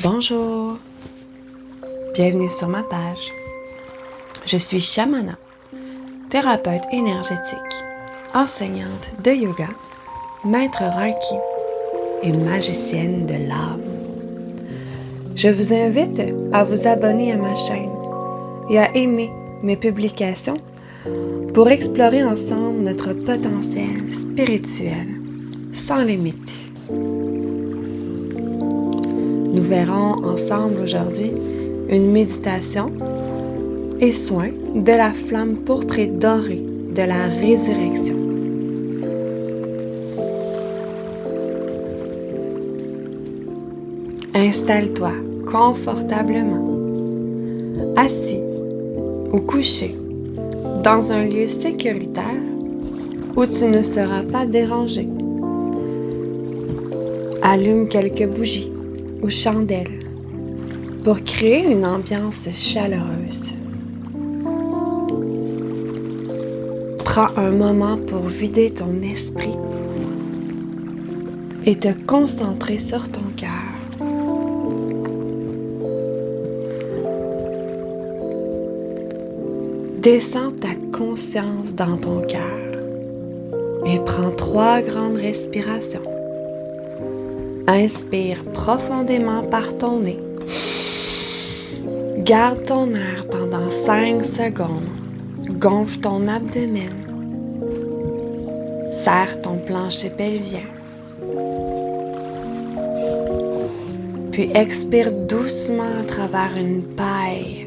Bonjour, bienvenue sur ma page. Je suis Shamana, thérapeute énergétique, enseignante de yoga, maître Reiki et magicienne de l'âme. Je vous invite à vous abonner à ma chaîne et à aimer mes publications pour explorer ensemble notre potentiel spirituel sans limite. Nous verrons ensemble aujourd'hui une méditation et soin de la flamme pourpre et dorée de la résurrection. Installe-toi confortablement, assis ou couché, dans un lieu sécuritaire où tu ne seras pas dérangé. Allume quelques bougies ou chandelles pour créer une ambiance chaleureuse. Prends un moment pour vider ton esprit et te concentrer sur ton cœur. Descends ta conscience dans ton cœur et prends 3 grandes respirations. Inspire profondément par ton nez. Garde ton air pendant 5 secondes. Gonfle ton abdomen. Serre ton plancher pelvien. Puis expire doucement à travers une paille.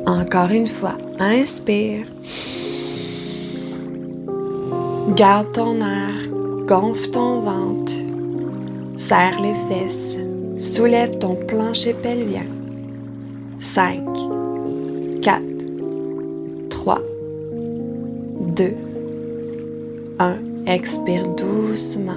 Encore une fois, inspire. Garde ton air, gonfle ton ventre, serre les fesses, soulève ton plancher pelvien. 5, 4, 3, 2, 1. Expire doucement.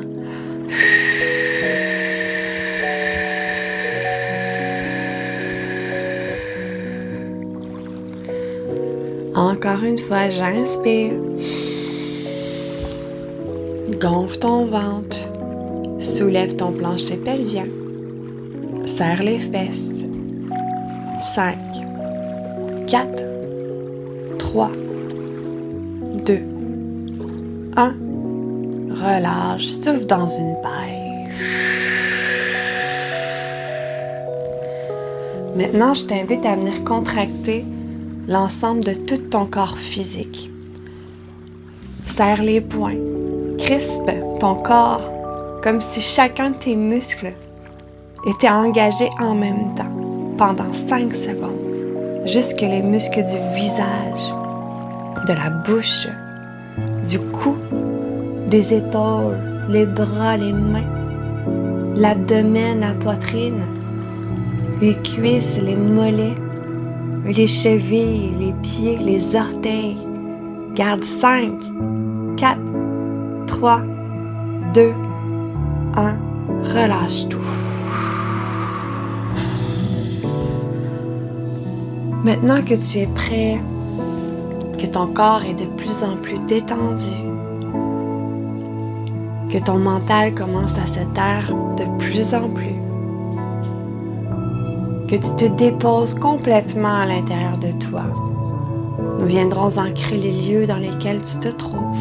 Encore une fois, j'inspire. Gonfle ton ventre. Soulève ton plancher pelvien. Serre les fesses. 5, 4, 3, 2, 1. Relâche, souffle dans une paille. Maintenant, je t'invite à venir contracter l'ensemble de tout ton corps physique. Serre les poings, crispe ton corps comme si chacun de tes muscles était engagé en même temps pendant 5 secondes, jusque les muscles du visage, de la bouche, du cou, des épaules, les bras, les mains, l'abdomen, la poitrine, les cuisses, les mollets, les chevilles, les pieds, les orteils. Garde 5, 4, 3, 2, 1. Relâche tout. Maintenant que tu es prêt, que ton corps est de plus en plus détendu, que ton mental commence à se taire de plus en plus, que tu te déposes complètement à l'intérieur de toi. Nous viendrons ancrer les lieux dans lesquels tu te trouves.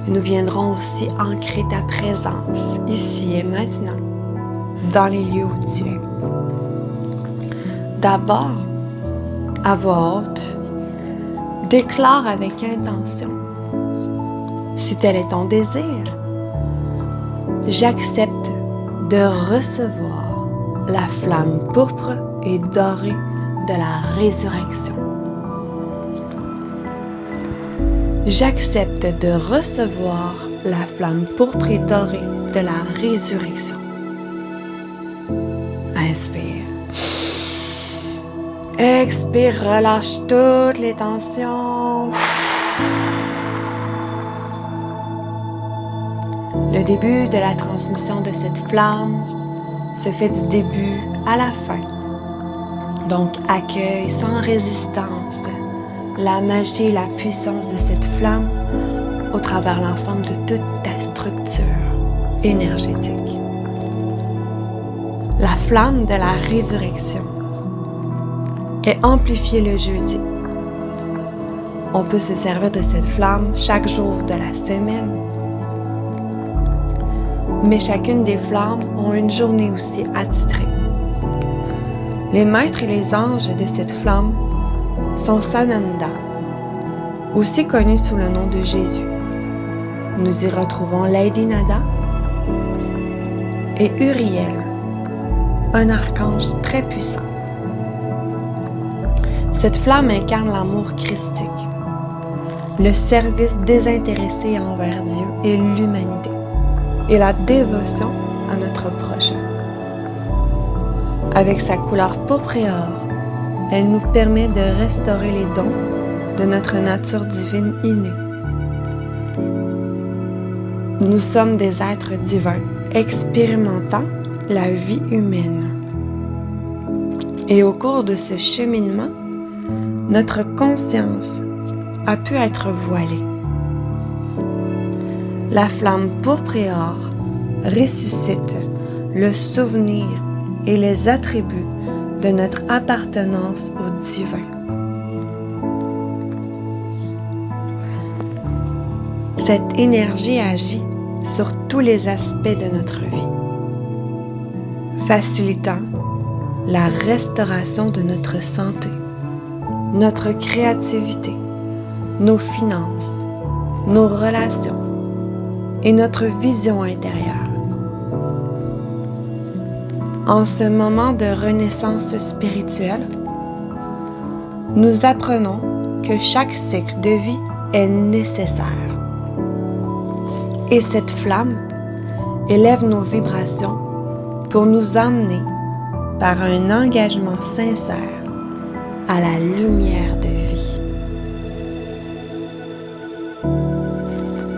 Et nous viendrons aussi ancrer ta présence, ici et maintenant, dans les lieux où tu es. D'abord, à voix haute, déclare avec intention, si tel est ton désir, j'accepte de recevoir la flamme pourpre et dorée de la résurrection. J'accepte de recevoir la flamme pourpre et dorée de la résurrection. Inspire. Expire, relâche toutes les tensions. Le début de la transmission de cette flamme se fait du début à la fin. Donc, accueille sans résistance la magie et la puissance de cette flamme au travers l'ensemble de toute ta structure énergétique. La flamme de la résurrection est amplifiée le jeudi. On peut se servir de cette flamme chaque jour de la semaine. Mais chacune des flammes ont une journée aussi attitrée. Les maîtres et les anges de cette flamme sont Sananda, aussi connu sous le nom de Jésus. Nous y retrouvons Lady Nada et Uriel, un archange très puissant. Cette flamme incarne l'amour christique, le service désintéressé envers Dieu et l'humanité, et la dévotion à notre prochain. Avec sa couleur pourpre et or, elle nous permet de restaurer les dons de notre nature divine innée. Nous sommes des êtres divins expérimentant la vie humaine. Et au cours de ce cheminement, notre conscience a pu être voilée. La flamme pourpre et or ressuscite le souvenir et les attributs de notre appartenance au divin. Cette énergie agit sur tous les aspects de notre vie, facilitant la restauration de notre santé, notre créativité, nos finances, nos relations et notre vision intérieure. En ce moment de renaissance spirituelle, nous apprenons que chaque cycle de vie est nécessaire. Et cette flamme élève nos vibrations pour nous emmener par un engagement sincère à la lumière de vie.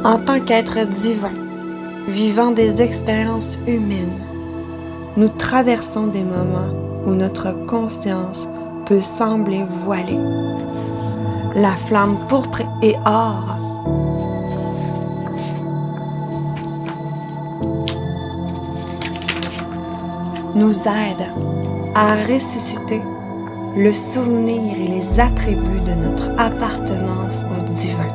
En tant qu'être divin, vivant des expériences humaines, nous traversons des moments où notre conscience peut sembler voilée. La flamme pourpre et or nous aide à ressusciter le souvenir et les attributs de notre appartenance au divin,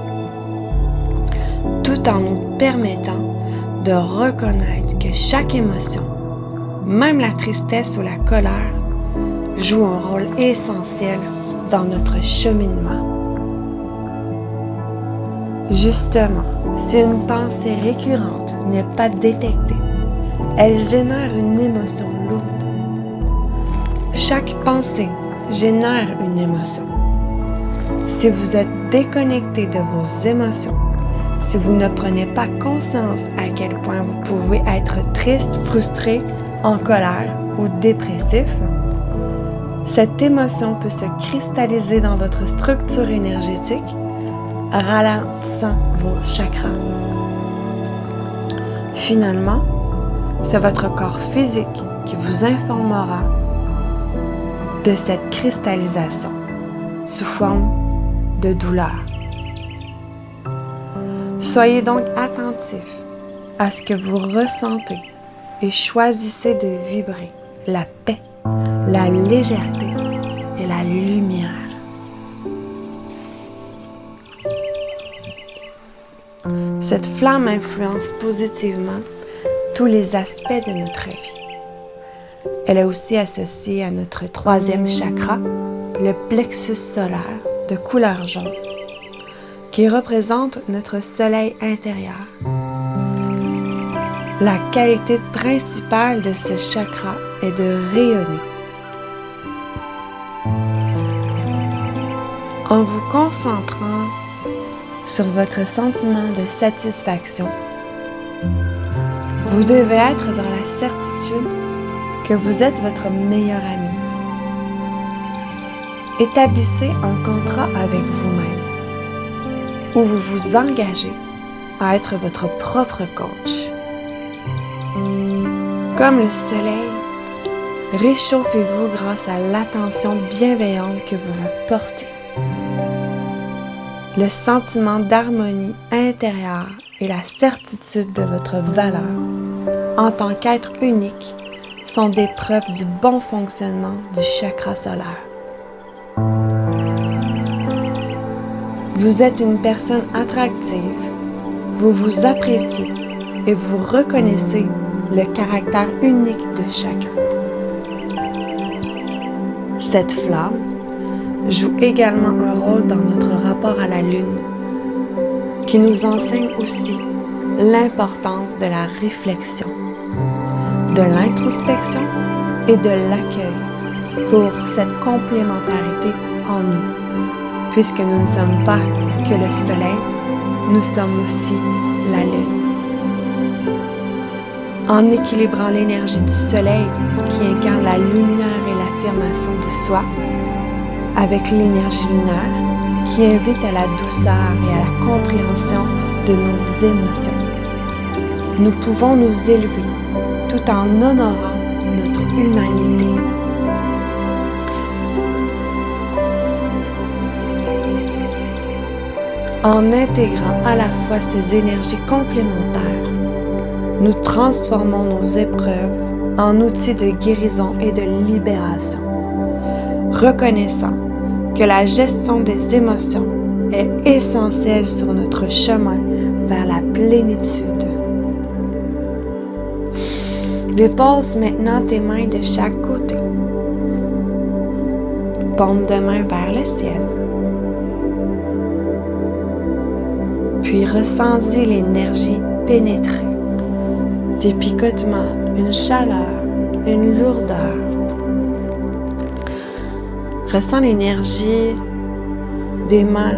tout en nous permettant de reconnaître que chaque émotion, même la tristesse ou la colère, joue un rôle essentiel dans notre cheminement. Justement, si une pensée récurrente n'est pas détectée, elle génère une émotion lourde. Chaque pensée génère une émotion. Si vous êtes déconnecté de vos émotions, si vous ne prenez pas conscience à quel point vous pouvez être triste, frustré, en colère ou dépressif, cette émotion peut se cristalliser dans votre structure énergétique, ralentissant vos chakras. Finalement, c'est votre corps physique qui vous informera de cette cristallisation sous forme de douleur. Soyez donc attentifs à ce que vous ressentez et choisissez de vibrer la paix, la légèreté et la lumière. Cette flamme influence positivement tous les aspects de notre vie. Elle est aussi associée à notre 3e chakra, le plexus solaire de couleur jaune, qui représente notre soleil intérieur. La qualité principale de ce chakra est de rayonner. En vous concentrant sur votre sentiment de satisfaction, vous devez être dans la certitude que vous êtes votre meilleur ami. Établissez un contrat avec vous-même où vous vous engagez à être votre propre coach. Comme le soleil, réchauffez-vous grâce à l'attention bienveillante que vous vous portez. le sentiment d'harmonie intérieure et la certitude de votre valeur en tant qu'être unique sont des preuves du bon fonctionnement du chakra solaire. Vous êtes une personne attractive, vous vous appréciez et vous reconnaissez le caractère unique de chacun. Cette flamme joue également un rôle dans notre rapport à la Lune, qui nous enseigne aussi l'importance de la réflexion, de l'introspection et de l'accueil pour cette complémentarité en nous, puisque nous ne sommes pas que le Soleil, nous sommes aussi la Lune. En équilibrant l'énergie du Soleil qui incarne la lumière et l'affirmation de soi, avec l'énergie lunaire qui invite à la douceur et à la compréhension de nos émotions, nous pouvons nous élever tout en honorant notre humanité. En intégrant à la fois ces énergies complémentaires, nous transformons nos épreuves en outils de guérison et de libération, reconnaissant que la gestion des émotions est essentielle sur notre chemin vers la plénitude. Dépose maintenant tes mains de chaque côté. Paume de main vers le ciel. Puis ressens-y l'énergie pénétrer. Des picotements, une chaleur, une lourdeur. Ressens l'énergie des mains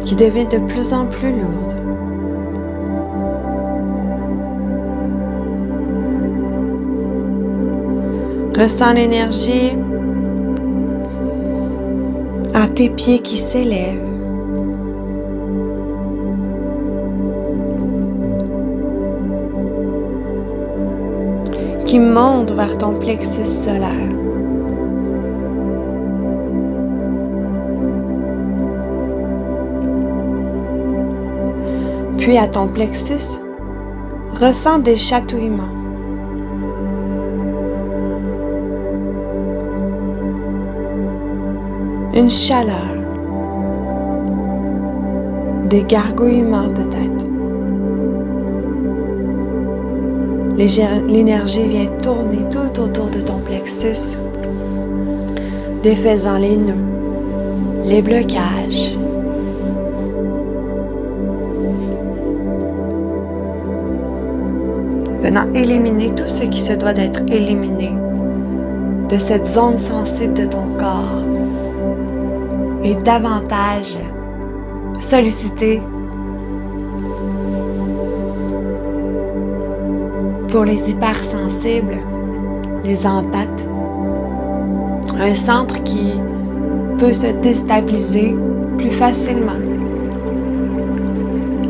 qui devient de plus en plus lourde. Ressens l'énergie à tes pieds qui s'élèvent. Qui monte vers ton plexus solaire. Puis à ton plexus, ressens des chatouillements. Une chaleur, des gargouillements peut-être. L'énergie vient tourner tout autour de ton plexus, défaisant les nœuds, les blocages. Venant éliminer tout ce qui se doit d'être éliminé de cette zone sensible de ton corps et davantage solliciter pour les hypersensibles, les empathes, un centre qui peut se déstabiliser plus facilement.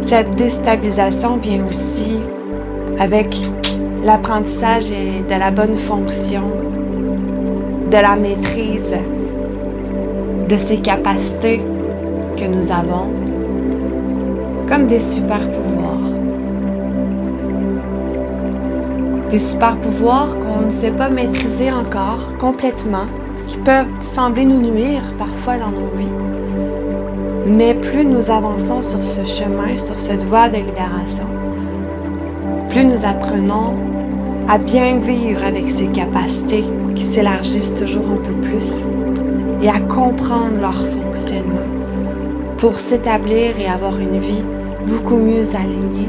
Cette déstabilisation vient aussi avec l'apprentissage de la bonne fonction, de la maîtrise de ces capacités que nous avons comme des super pouvoirs. Des super pouvoirs qu'on ne sait pas maîtriser encore complètement, qui peuvent sembler nous nuire parfois dans nos vies. Mais plus nous avançons sur ce chemin, sur cette voie de libération, plus nous apprenons à bien vivre avec ces capacités qui s'élargissent toujours un peu plus et à comprendre leur fonctionnement pour s'établir et avoir une vie beaucoup mieux alignée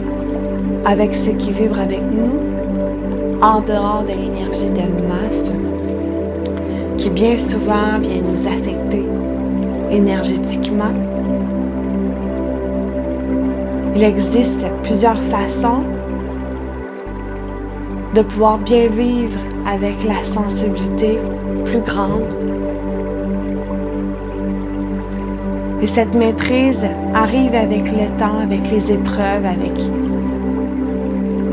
avec ce qui vibre avec nous en dehors de l'énergie de masse qui bien souvent vient nous affecter énergétiquement. Il existe plusieurs façons de pouvoir bien vivre avec la sensibilité plus grande. Et cette maîtrise arrive avec le temps, avec les épreuves, avec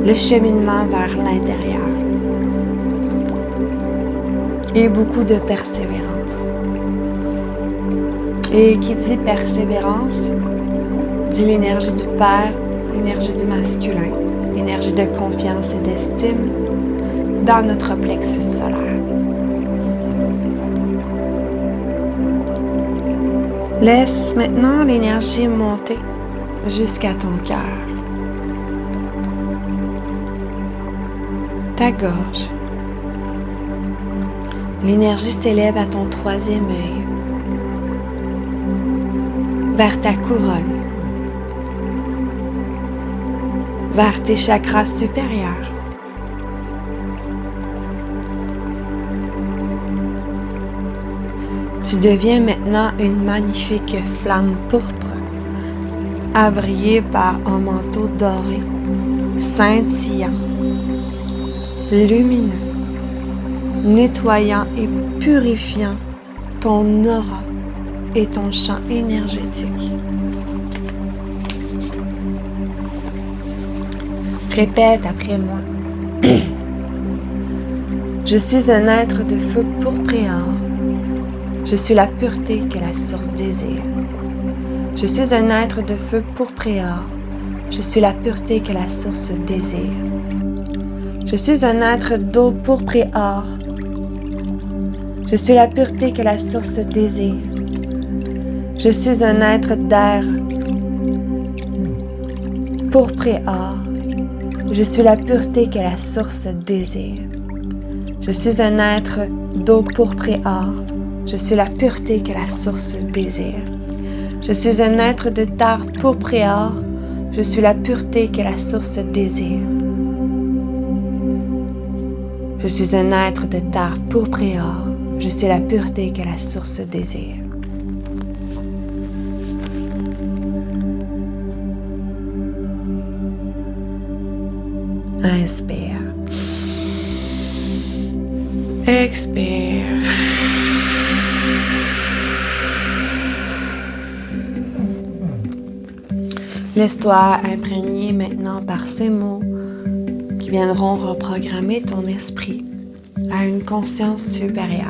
le cheminement vers l'intérieur. Et beaucoup de persévérance. Et qui dit persévérance, dit l'énergie du Père, l'énergie du masculin, l'énergie de confiance et d'estime dans notre plexus solaire. Laisse maintenant l'énergie monter jusqu'à ton cœur, ta gorge. L'énergie s'élève à ton troisième œil, vers ta couronne, vers tes chakras supérieurs. Tu deviens maintenant une magnifique flamme pourpre, à briller par un manteau doré, scintillant, lumineux, nettoyant et purifiant ton aura et ton champ énergétique. Répète après moi. Je suis un être de feu pourpre et or. Je suis la pureté que la source désire. Je suis un être de feu pourpre et or. Je suis la pureté que la source désire. Je suis un être d'eau pourpre et or. Je suis la pureté que la source désire. Je suis un être d'air pourpre et or. Je suis la pureté que la source désire. Je suis un être d'eau pourpre et or. Je suis la pureté que la source désire. Je suis un être de terre pourpre et or. Je suis la pureté que la source désire. Je suis un être de terre pourpre et or. Je suis la pureté que la source désire. Inspire. Expire. Laisse-toi imprégner maintenant par ces mots qui viendront reprogrammer ton esprit à une conscience supérieure.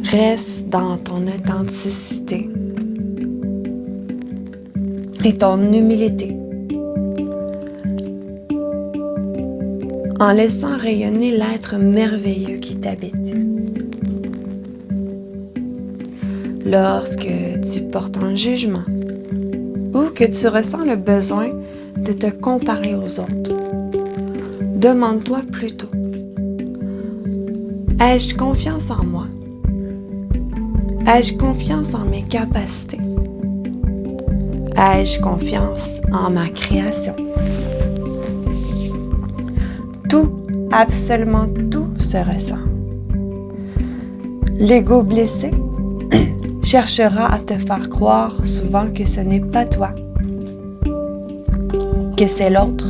Reste dans ton authenticité et ton humilité, en laissant rayonner l'être merveilleux qui t'habite. Lorsque tu portes un jugement ou que tu ressens le besoin de te comparer aux autres, demande-toi plutôt: ai-je confiance en moi? Ai-je confiance en mes capacités? Ai-je confiance en ma création? Tout, absolument tout se ressent. L'ego blessé cherchera à te faire croire souvent que ce n'est pas toi, que c'est l'autre.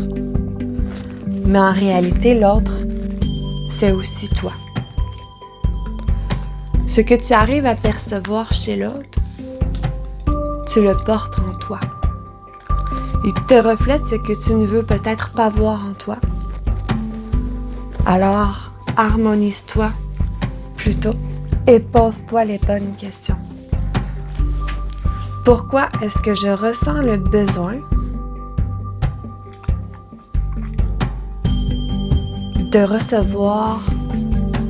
Mais en réalité, l'autre, c'est aussi toi. Ce que tu arrives à percevoir chez l'autre, tu le portes en toi. Il te reflète ce que tu ne veux peut-être pas voir en toi. Alors, harmonise-toi plutôt et pose-toi les bonnes questions. Pourquoi est-ce que je ressens le besoin de recevoir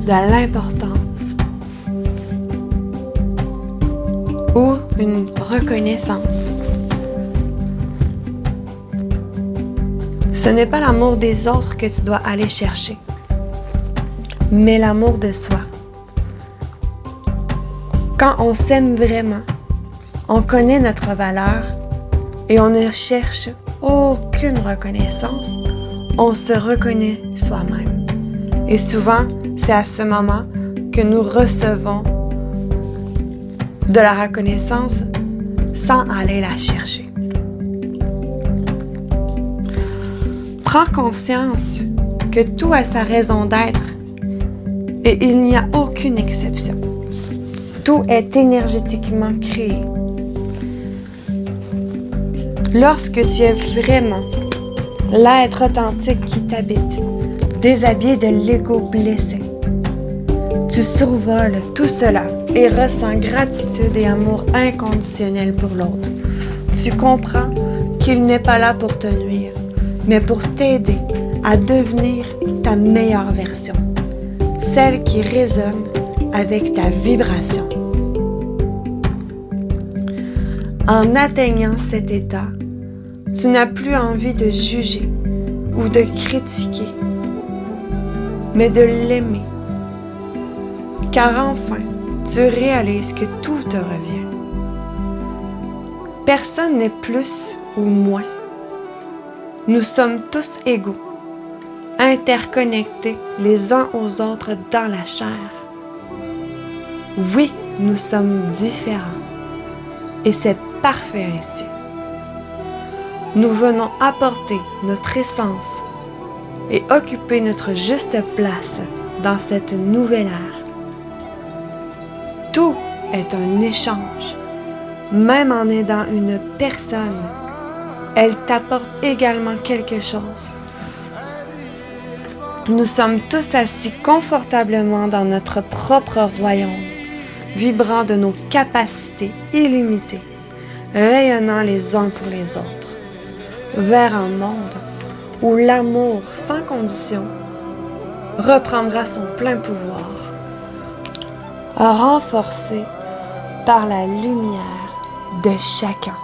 de l'importance ou une reconnaissance? Ce n'est pas l'amour des autres que tu dois aller chercher, mais l'amour de soi. Quand on s'aime vraiment, on connaît notre valeur et on ne cherche aucune reconnaissance, on se reconnaît soi-même. Et souvent, c'est à ce moment que nous recevons de la reconnaissance sans aller la chercher. Prends conscience que tout a sa raison d'être et il n'y a aucune exception. Tout est énergétiquement créé. Lorsque tu es vraiment l'être authentique qui t'habite, déshabillé de l'ego blessé, Tu survoles tout cela et ressens gratitude et amour inconditionnel pour l'autre. Tu comprends qu'il n'est pas là pour te nuire, mais pour t'aider à devenir ta meilleure version, celle qui résonne avec ta vibration. En atteignant cet état, tu n'as plus envie de juger ou de critiquer, mais de l'aimer. Car enfin, tu réalises que tout te revient. Personne n'est plus ou moins. Nous sommes tous égaux, interconnectés les uns aux autres dans la chair. Oui, nous sommes différents et c'est parfait ainsi. Nous venons apporter notre essence et occuper notre juste place dans cette nouvelle ère. Tout est un échange. Même en aidant une personne, elle t'apporte également quelque chose. Nous sommes tous assis confortablement dans notre propre royaume, vibrant de nos capacités illimitées, rayonnant les uns pour les autres, vers un monde où l'amour sans condition reprendra son plein pouvoir, renforcé par la lumière de chacun,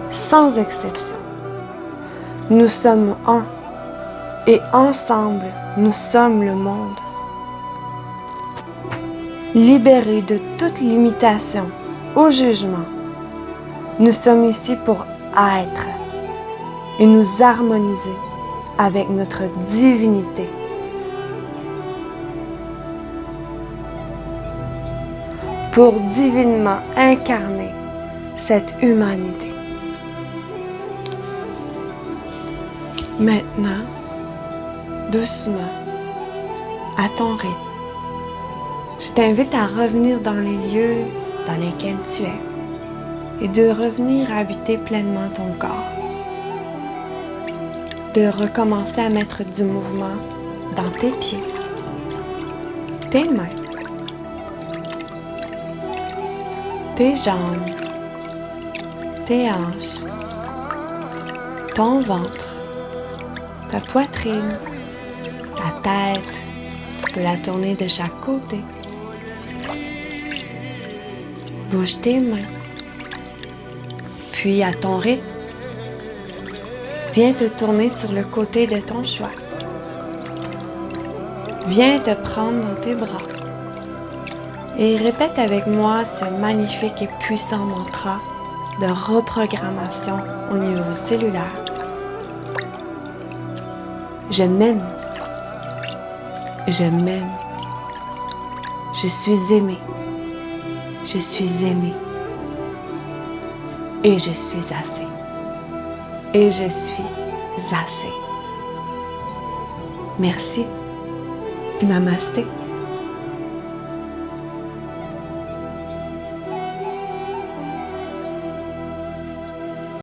sans exception. Nous sommes un et ensemble nous sommes le monde. Libérés de toute limitation ou jugement, nous sommes ici pour être et nous harmoniser avec notre divinité. Pour divinement incarner cette humanité. Maintenant, doucement, à ton rythme, je t'invite à revenir dans les lieux dans lesquels tu es et de revenir habiter pleinement ton corps. De recommencer à mettre du mouvement dans tes pieds, tes mains, tes jambes, tes hanches, ton ventre, ta poitrine, ta tête. Tu peux la tourner de chaque côté. Bouge tes mains. Puis à ton rythme, viens te tourner sur le côté de ton choix. Viens te prendre dans tes bras. Et répète avec moi ce magnifique et puissant mantra de reprogrammation au niveau cellulaire. Je m'aime. Je m'aime. Je suis aimée. Je suis aimée. Et je suis assez. Et je suis assez. Merci. Namasté.